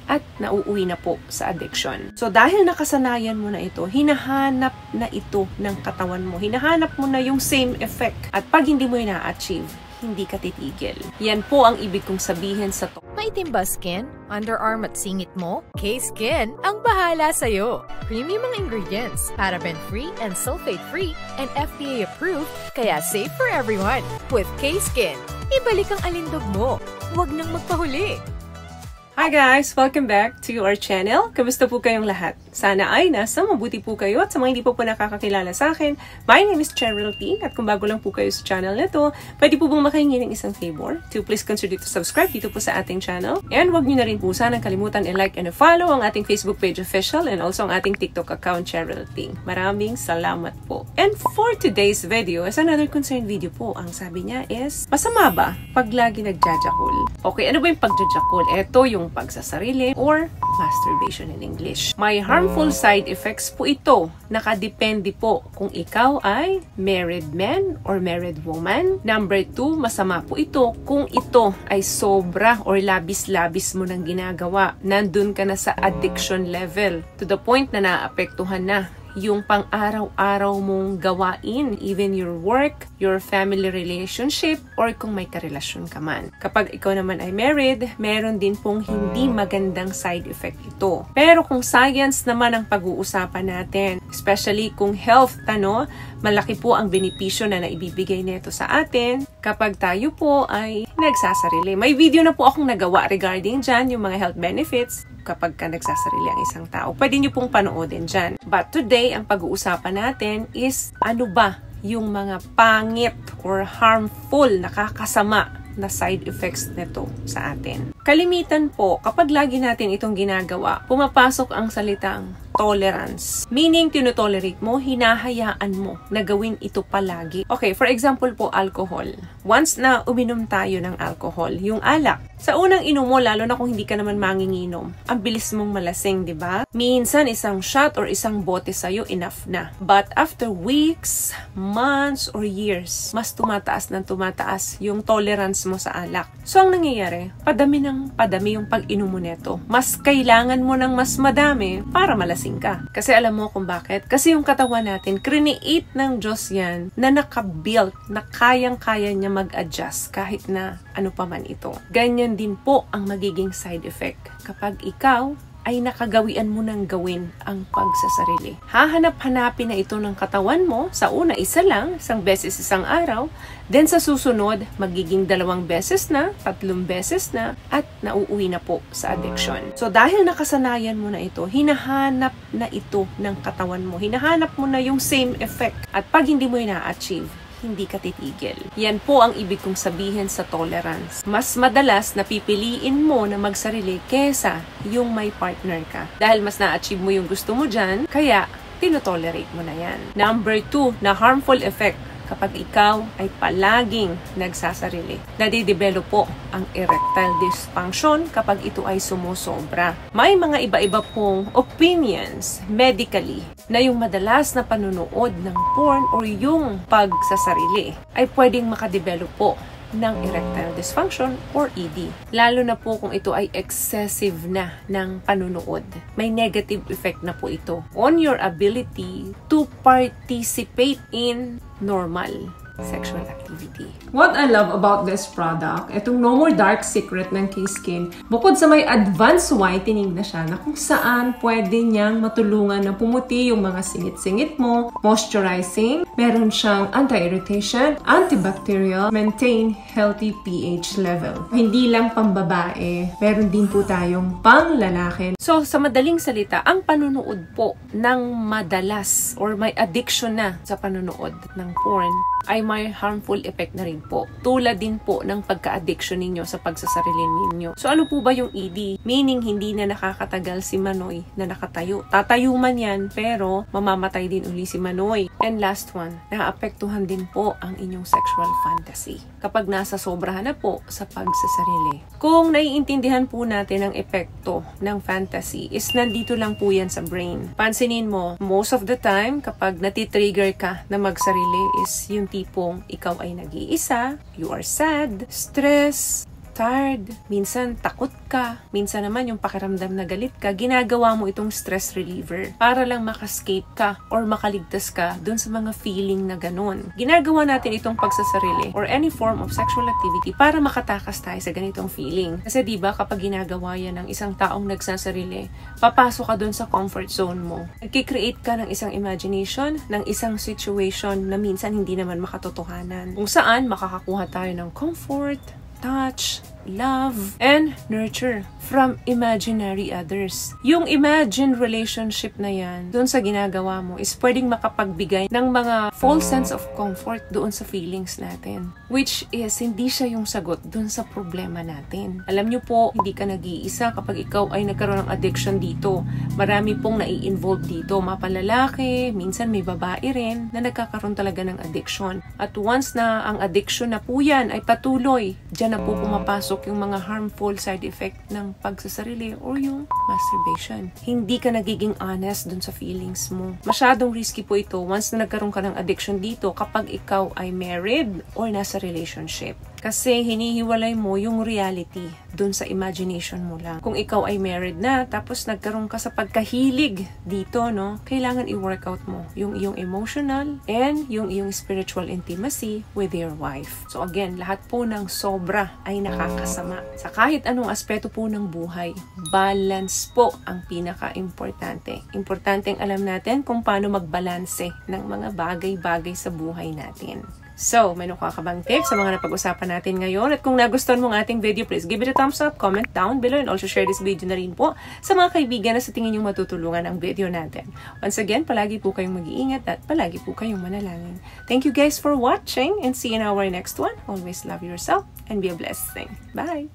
at nauuwi na po sa addiction. So dahil nakasanayan mo na ito, hinahanap na ito ng katawan mo. Hinahanap mo na yung same effect. At pag hindi mo na-achieve, hindi ka titigil. Yan po ang ibig kong sabihin sa to. Maitim ba skin, underarm at singit mo? K-Skin ang bahala sa'yo. Premium ang ingredients, paraben-free and sulfate-free, and FDA-approved, kaya safe for everyone. With K-Skin, ibalik ang alindog mo. Huwag nang magpahuli. Hi guys! Welcome back to our channel. Kamusta po kayong lahat? Sana ay nasa mabuti po kayo at sa mga hindi po nakakakilala sa akin, my name is Cheryl T. At kung bago lang po kayo sa channel nito, pwede po bang makahingi ng isang favor to please consider to subscribe dito po sa ating channel. And huwag nyo na rin po sanang kalimutan i-like and follow ang ating Facebook page official and also ang ating TikTok account Cheryl T. Maraming salamat po. And for today's video is another concerned video po. Ang sabi niya is, masama ba pag lagi nagjajakol? Okay, ano ba yung pagjajakol? Ito yung pagsasarili or masturbation in English. May harmful side effects po ito. Nakadepende po kung ikaw ay married man or married woman. Number 2, masama po ito kung ito ay sobra or labis-labis mo nang ginagawa. Nandun ka na sa addiction level to the point na naapektuhan na yung pang-araw-araw mong gawain, even your work, your family relationship, or kung may karelasyon ka man. Kapag ikaw naman ay married, meron din pong hindi magandang side effect ito. Pero kung science naman ang pag-uusapan natin, especially kung health, malaki po ang benepisyo na naibibigay nito sa atin kapag tayo po ay nagsasarili. May video na po akong nagawa regarding dyan, yung mga health benefits kapag ka nagsasarili ang isang tao. Pwede nyo pong panoodin dyan. But today, ang pag-uusapan natin is ano ba yung mga pangit or harmful, nakakasama na side effects nito sa atin. Kalimitan po, kapag lagi natin itong ginagawa, pumapasok ang salitang tolerance. Meaning, tinotolerate mo, hinahayaan mo na gawin ito palagi. Okay, for example po, alcohol. Once na uminom tayo ng alcohol, yung alak, sa unang inom mo, lalo na kung hindi ka naman manginginom, ang bilis mong malasing, di ba? Minsan, isang shot or isang bote sa'yo, enough na. But after weeks, months, or years, mas tumataas ng tumataas yung tolerance mo sa alak. So, ang nangyayari, padami yung pag-inom mo neto. Mas kailangan mo ng mas madami para malasing ka. Kasi alam mo kung bakit? Kasi yung katawan natin, create ng Diyos yan na nakabuild, na kayang-kaya niya mag-adjust kahit na ano pa man ito. Ganyan din po ang magiging side effect kapag ikaw ay nakagawian mo ng gawin ang pagsasarili. Hahanap-hanapin na ito ng katawan mo. Sa una, isa lang, isang beses isang araw. Then sa susunod, magiging 2 beses na, 3 beses na, at nauuwi na po sa addiction. So dahil nakasanayan mo na ito, hinahanap na ito ng katawan mo. Hinahanap mo na yung same effect. At pag hindi mo na-achieve, hindi ka titigil. Yan po ang ibig kong sabihin sa tolerance. Mas madalas na pipiliin mo na magsarili kesa yung may partner ka. Dahil mas na-achieve mo yung gusto mo dyan, kaya tinotolerate mo na yan. Number 2, na harmful effect kapag ikaw ay palaging nagsasarili. Nadidevelop po ang erectile dysfunction kapag ito ay sumusobra. May mga iba-iba pong opinions medically na yung madalas na panunood ng porn or yung pagsasarili ay pwedeng makadevelop po ng erectile dysfunction or ED. Lalo na po kung ito ay excessive na ng panunood. May negative effect na po ito on your ability to participate in normal sexual activity. What I love about this product, itong No More Dark Secret ng K-Skin, bukod sa may advanced whitening na siya na kung saan pwede niyang matulungan na pumuti yung mga singit-singit mo, moisturizing, meron siyang anti-irritation, antibacterial, maintain healthy pH level. Hindi lang pambabae, meron din po tayong pang-lalaki. So, sa madaling salita, ang panunood po ng madalas or may addiction na sa panunood ng porn ay may harmful effect na rin po. Tulad din po ng pagka-addiction ninyo sa pagsasarili ninyo. So ano po ba yung ED? Meaning hindi na nakakatagal si Manoy na nakatayo. Tatayo man yan, pero mamamatay din uli si Manoy. And last one, naapektuhan din po ang inyong sexual fantasy kapag nasa sobrahan na po sa pagsasarili. Kung naiintindihan po natin ang epekto ng fantasy is nandito lang po yan sa brain. Pansinin mo, most of the time kapag natitrigger ka na magsarili is yung tipong ikaw ay nag-iisa, you are sad, stress, tired, minsan takot ka, minsan naman yung pakiramdam na galit ka, ginagawa mo itong stress reliever para lang makascape ka or makaligtas ka dun sa mga feeling na ganun. Ginagawa natin itong pagsasarili or any form of sexual activity para makatakas tayo sa ganitong feeling. Kasi diba kapag ginagawa yan ng isang taong nagsasarili, papasok ka dun sa comfort zone mo. Nagkikreate ka ng isang imagination, ng isang situation na minsan hindi naman makatotohanan. Kung saan makakakuha tayo ng comfort, touch, love, and nurture from imaginary others. Yung imagined relationship na yan, doon sa ginagawa mo, is pwedeng makapagbigay ng mga false sense of comfort doon sa feelings natin. Which is, hindi siya yung sagot doon sa problema natin. Alam nyo po, hindi ka nag-iisa kapag ikaw ay nagkaroon ng addiction dito. Marami pong nai-involve dito. Mapalalaki, minsan may babae rin na nagkakaroon talaga ng addiction. At once na ang addiction na po yan ay patuloy, dyan na po pumapasok yung mga harmful side effect ng pagsasarili or yung masturbation. Hindi ka nagiging honest dun sa feelings mo. Masyadong risky po ito once na nagkaroon ka ng addiction dito kapag ikaw ay married or nasa relationship. Kasi hinihiwalay mo yung reality dun sa imagination mo lang. Kung ikaw ay married na, tapos nagkaroon ka sa pagkahilig dito, no, kailangan i-workout mo yung iyong emotional and yung iyong spiritual intimacy with your wife. So again, lahat po ng sobra ay nakakasama. Sa kahit anong aspeto po ng buhay, balance po ang pinaka-importante. Importanteng alam natin kung paano magbalanse ng mga bagay-bagay sa buhay natin. So, may nakuha ka bang tips sa mga napag-usapan natin ngayon? At kung nagustuhan mo ang ating video, please give it a thumbs up, comment down below, and also share this video na rin po sa mga kaibigan na sa tingin nyo matutulungan ang video natin. Once again, palagi po kayong mag-iingat at palagi po kayong manalangin. Thank you guys for watching and see you in our next one. Always love yourself and be a blessing. Bye!